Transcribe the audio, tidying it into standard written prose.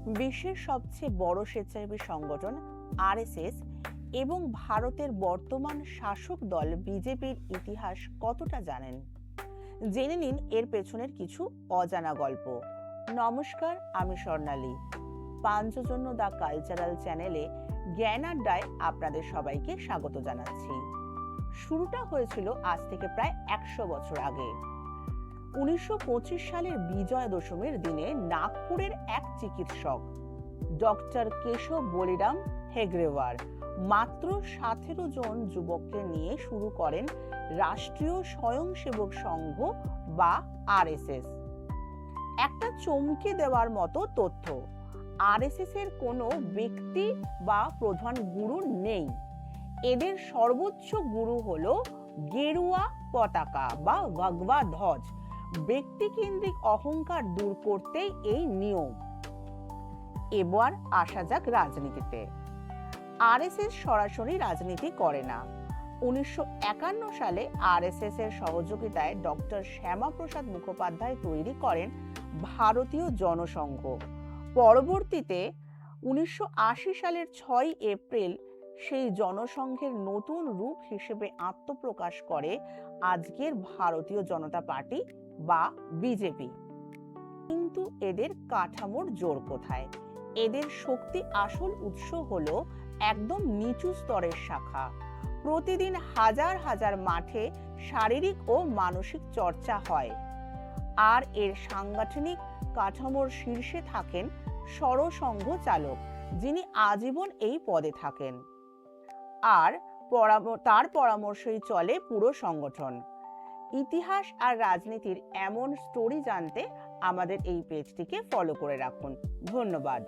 বিশ্বের সবচেয়ে বড় স্বেচ্ছাসেবী সংগঠন আরএসএস এবং ভারতের বর্তমান শাসক দল বিজেপির ইতিহাস কতটা জানেন? জেনে নিন এর পেছনের কিছু অজানা গল্প। নমস্কার, আমি স্বর্ণালী। পাঞ্চজন্য দ্য কালচারাল চ্যানেলে জ্ঞান আড্ডায় আপনাদের সবাইকে স্বাগত জানাচ্ছি। শুরুটা হয়েছিল আজ থেকে প্রায় 100 বছর আগে। 1925 সালের বিজয়া দশমীর দিনে নাগপুরের এক চিকিৎসক ডক্টর কেশব বলিরাম হেগড়েওয়ার মাত্র 17 জন যুবককে নিয়ে শুরু করেন রাষ্ট্রীয় স্বয়ংসেবক সংঘ বা আরএসএস। একটা চমকে দেওয়ার মতো তথ্য, আরএসএস এর কোনো ব্যক্তি বা প্রধান গুরু নেই। এদের সর্বোচ্চ গুরু হলো গেরুয়া পতাকা বা ভগবা ধ্বজ। ব্যক্তিকেন্দ্রিক অহংকার দূর করতেই এই নিয়ম। এবার আসা যাক রাজনীতিতে। আরএসএস সরাসরি রাজনীতি করে না। 1951 সালে আরএসএস এর সহযোগিতায় ডক্টর শ্যামাপ্রসাদ মুখোপাধ্যায় তৈরি করেন ভারতীয় জনসংঘ। পরবর্তীতে 1980 সালের 6 এপ্রিল সেই জনসংঘের নতুন রূপ হিসেবে আত্মপ্রকাশ করে আজকের ভারতীয় জনতা পার্টি বা বিজেপি। কিন্তু এদের কাঠামোর জোর কোথায়? এদের শক্তি আসল উৎস হলো একদম নিচু স্তরের শাখা। প্রতিদিন হাজার হাজার মাঠে শারীরিক ও মানসিক চর্চা হয়। আর এর সাংগঠনিক কাঠামোর শীর্ষে থাকেন সরসংঘ চালক, যিনি আজীবন এই পদে থাকেন। আর তার পরামর্শেই চলে পুরো সংগঠন। ইতিহাস আর রাজনীতির এমন স্টোরি জানতে আমাদের এই পেজটিকে ফলো করে রাখুন। ধন্যবাদ।